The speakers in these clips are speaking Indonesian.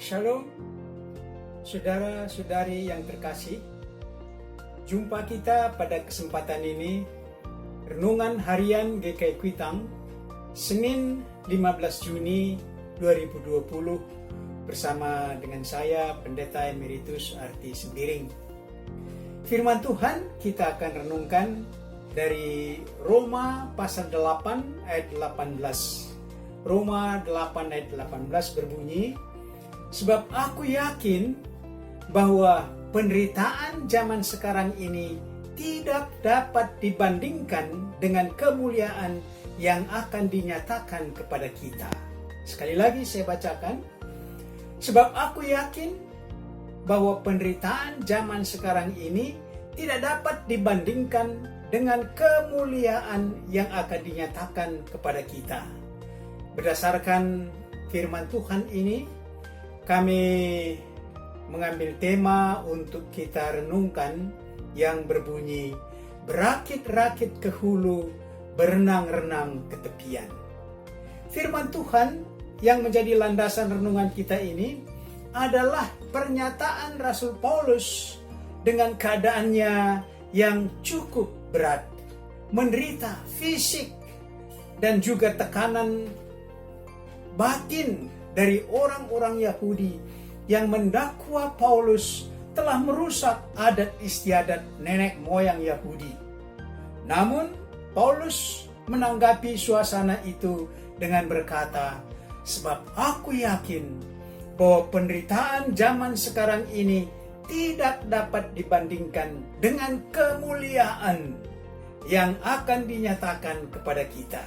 Shalom, saudara-saudari yang terkasih. Jumpa kita pada kesempatan ini, Renungan Harian GKI Kuitang, Senin 15 Juni 2020, bersama dengan saya, Pendeta Emeritus Arti Sembiring. Firman Tuhan kita akan renungkan dari Roma pasal 8 ayat 18. Roma 8 ayat 18 berbunyi, "Sebab aku yakin bahwa penderitaan zaman sekarang ini tidak dapat dibandingkan dengan kemuliaan yang akan dinyatakan kepada kita." Sekali lagi saya bacakan. "Sebab aku yakin bahwa penderitaan zaman sekarang ini tidak dapat dibandingkan dengan kemuliaan yang akan dinyatakan kepada kita." Berdasarkan firman Tuhan ini, kami mengambil tema untuk kita renungkan yang berbunyi, "Berakit-rakit ke hulu, berenang-renang ke tepian." Firman Tuhan yang menjadi landasan renungan kita ini adalah pernyataan Rasul Paulus dengan keadaannya yang cukup berat, menderita fisik dan juga tekanan batin dari orang-orang Yahudi yang mendakwa Paulus telah merusak adat istiadat nenek moyang Yahudi. Namun Paulus menanggapi suasana itu dengan berkata, "Sebab aku yakin bahwa penderitaan zaman sekarang ini tidak dapat dibandingkan dengan kemuliaan yang akan dinyatakan kepada kita."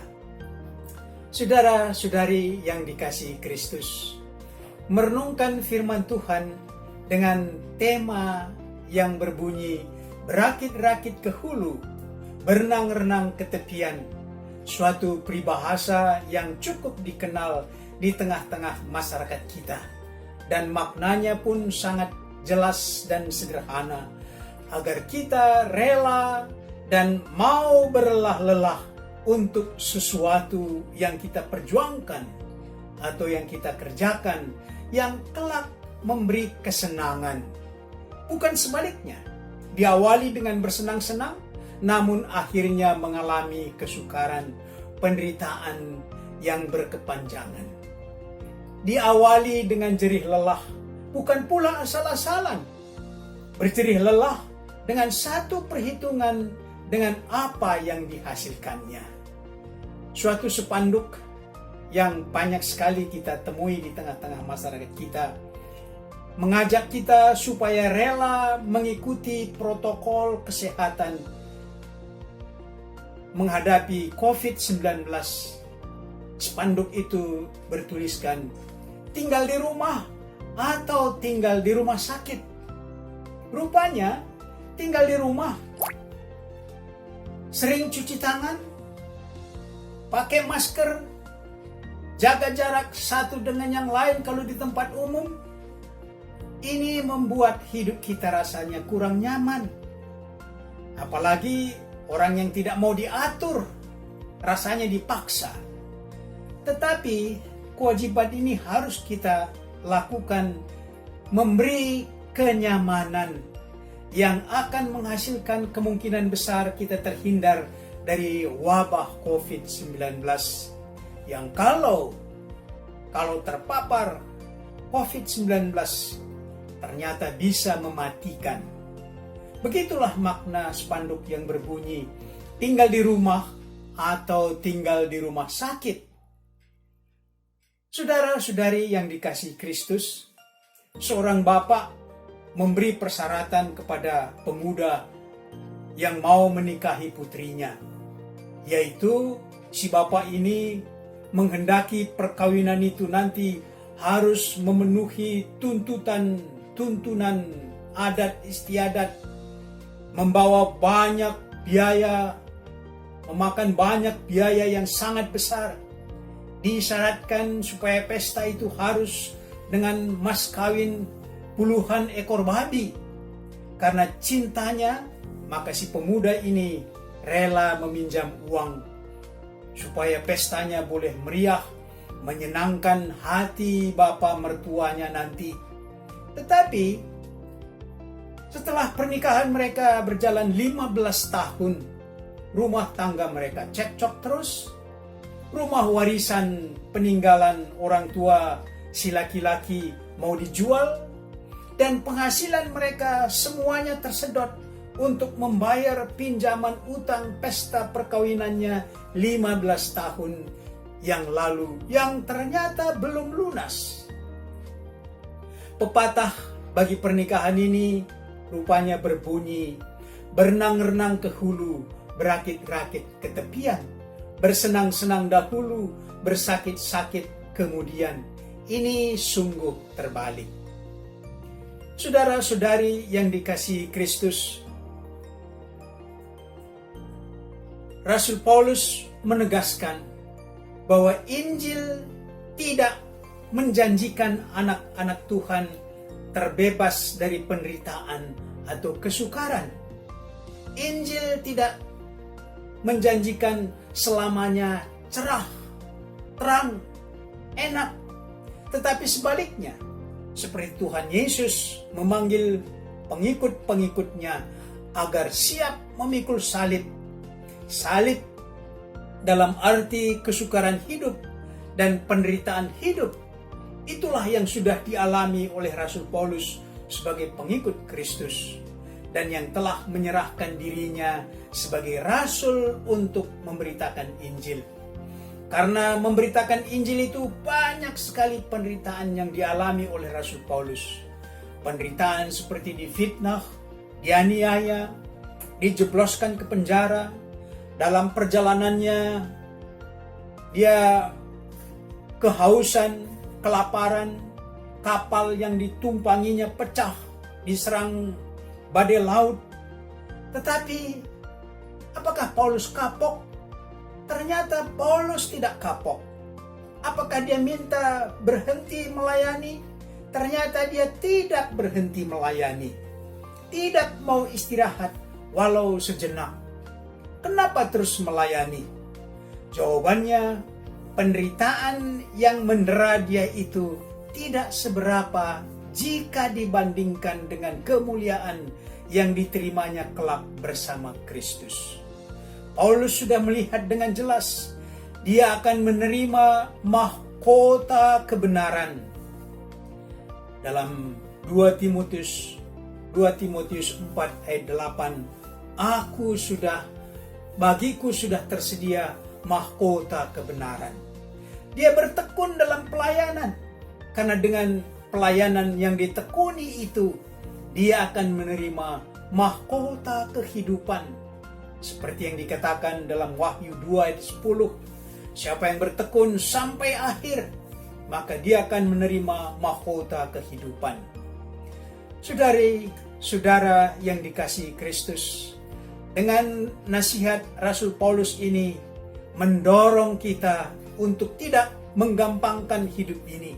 Saudara-saudari yang dikasihi Kristus, merenungkan firman Tuhan dengan tema yang berbunyi, "Berakit-rakit ke hulu, berenang-renang ke tepian," suatu peribahasa yang cukup dikenal di tengah-tengah masyarakat kita, dan maknanya pun sangat jelas dan sederhana, agar kita rela dan mau berlelah-lelah untuk sesuatu yang kita perjuangkan atau yang kita kerjakan yang kelak memberi kesenangan. Bukan sebaliknya, diawali dengan bersenang-senang namun akhirnya mengalami kesukaran, penderitaan yang berkepanjangan. Diawali dengan jerih lelah, bukan pula asal-asalan. Berjerih lelah dengan satu perhitungan dengan apa yang dihasilkannya. Suatu spanduk yang banyak sekali kita temui di tengah-tengah masyarakat kita mengajak kita supaya rela mengikuti protokol kesehatan menghadapi COVID-19. Spanduk itu bertuliskan, "Tinggal di rumah atau tinggal di rumah sakit." Rupanya tinggal di rumah, sering cuci tangan, pakai masker, jaga jarak satu dengan yang lain kalau di tempat umum. Ini membuat hidup kita rasanya kurang nyaman. Apalagi orang yang tidak mau diatur, rasanya dipaksa. Tetapi kewajiban ini harus kita lakukan, memberi kenyamanan yang akan menghasilkan kemungkinan besar kita terhindar dari wabah COVID-19 yang kalau terpapar COVID-19 ternyata bisa mematikan. Begitulah makna spanduk yang berbunyi, "Tinggal di rumah atau tinggal di rumah sakit." Saudara-saudari yang dikasihi Kristus, seorang bapak memberi persyaratan kepada pemuda yang mau menikahi putrinya, yaitu si bapak ini menghendaki perkawinan itu nanti harus memenuhi tuntunan adat istiadat, membawa banyak biaya, memakan banyak biaya yang sangat besar. Disyaratkan supaya pesta itu harus dengan mas kawin puluhan ekor babi. Karena cintanya, maka si pemuda ini rela meminjam uang supaya pestanya boleh meriah, menyenangkan hati bapa mertuanya nanti. Tetapi setelah pernikahan mereka berjalan 15 tahun, rumah tangga mereka cekcok terus. Rumah warisan peninggalan orang tua si laki-laki mau dijual, dan penghasilan mereka semuanya tersedot untuk membayar pinjaman utang pesta perkawinannya 15 tahun yang lalu yang ternyata belum lunas. Pepatah bagi pernikahan ini rupanya berbunyi, berenang-renang ke hulu, berakit-rakit ke tepian, bersenang-senang dahulu, bersakit-sakit kemudian. Ini sungguh terbalik. Saudara-saudari yang dikasihi Kristus, Rasul Paulus menegaskan bahwa Injil tidak menjanjikan anak-anak Tuhan terbebas dari penderitaan atau kesukaran. Injil tidak menjanjikan selamanya cerah, terang, enak. Tetapi sebaliknya, seperti Tuhan Yesus memanggil pengikut-pengikutnya agar siap memikul salib. Salib dalam arti kesukaran hidup dan penderitaan hidup. Itulah yang sudah dialami oleh Rasul Paulus sebagai pengikut Kristus, dan yang telah menyerahkan dirinya sebagai rasul untuk memberitakan Injil. Karena memberitakan Injil itu banyak sekali penderitaan yang dialami oleh Rasul Paulus. Penderitaan seperti difitnah, dianiaya, dijebloskan ke penjara. Dalam perjalanannya dia kehausan, kelaparan, kapal yang ditumpanginya pecah, diserang badai laut. Tetapi apakah Paulus kapok? Ternyata Paulus tidak kapok. Apakah dia minta berhenti melayani? Ternyata dia tidak berhenti melayani. Tidak mau istirahat walau sejenak. Kenapa terus melayani? Jawabannya, penderitaan yang mendera dia itu tidak seberapa jika dibandingkan dengan kemuliaan yang diterimanya kelak bersama Kristus. Paulus sudah melihat dengan jelas dia akan menerima mahkota kebenaran. Dalam 2 Timotius 4 ayat 8, bagiku sudah tersedia mahkota kebenaran. Dia bertekun dalam pelayanan, karena dengan pelayanan yang ditekuni itu, dia akan menerima mahkota kehidupan. Seperti yang dikatakan dalam Wahyu 2 ayat 10, siapa yang bertekun sampai akhir, maka dia akan menerima mahkota kehidupan. Saudara yang dikasihi Kristus, dengan nasihat Rasul Paulus ini mendorong kita untuk tidak menggampangkan hidup ini.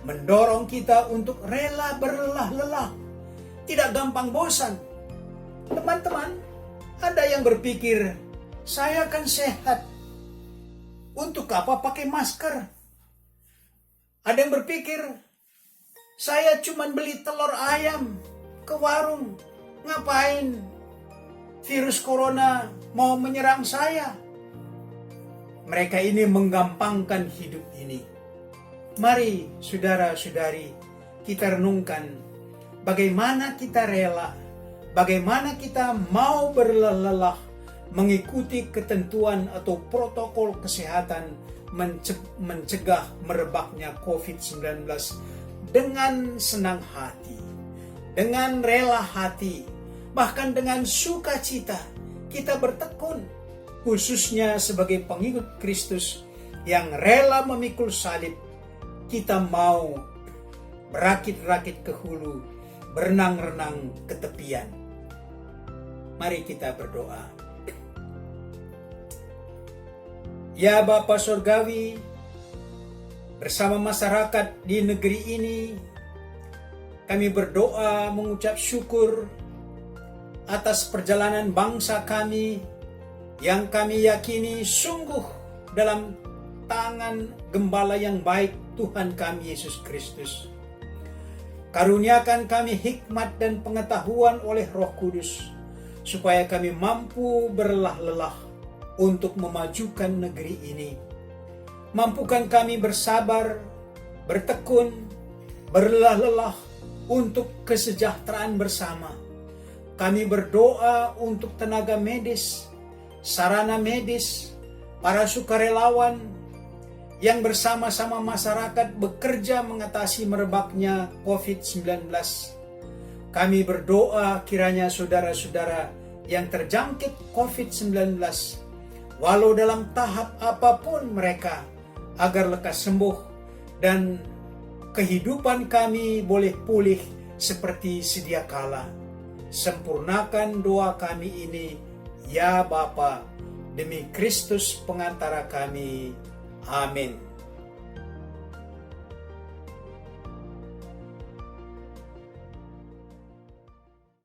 Mendorong kita untuk rela berlelah-lelah, tidak gampang bosan. Teman-teman, ada yang berpikir, saya kan sehat, untuk apa pakai masker? Ada yang berpikir, saya cuma beli telur ayam ke warung, ngapain virus corona mau menyerang saya? Mereka ini menggampangkan hidup ini. Mari saudara-saudari, kita renungkan bagaimana kita rela, bagaimana kita mau berlelah mengikuti ketentuan atau protokol kesehatan mencegah merebaknya COVID-19 dengan senang hati, dengan rela hati, bahkan dengan sukacita kita bertekun, khususnya sebagai pengikut Kristus yang rela memikul salib. Kita mau berakit-rakit ke hulu, berenang-renang ke tepian. Mari kita berdoa. Ya Bapa Surgawi, bersama masyarakat di negeri ini, kami berdoa mengucap syukur atas perjalanan bangsa kami yang kami yakini sungguh dalam tangan Gembala yang baik, Tuhan kami Yesus Kristus. Karuniakan kami hikmat dan pengetahuan oleh Roh Kudus, supaya kami mampu berlelah-lelah untuk memajukan negeri ini. Mampukan kami bersabar, bertekun, berlelah-lelah untuk kesejahteraan bersama. Kami berdoa untuk tenaga medis, sarana medis, para sukarelawan yang bersama-sama masyarakat bekerja mengatasi merebaknya COVID-19. Kami berdoa kiranya saudara-saudara yang terjangkit COVID-19, walau dalam tahap apapun mereka, agar lekas sembuh dan kehidupan kami boleh pulih seperti sedia kala. Sempurnakan doa kami ini, ya Bapa, demi Kristus pengantara kami. Amin.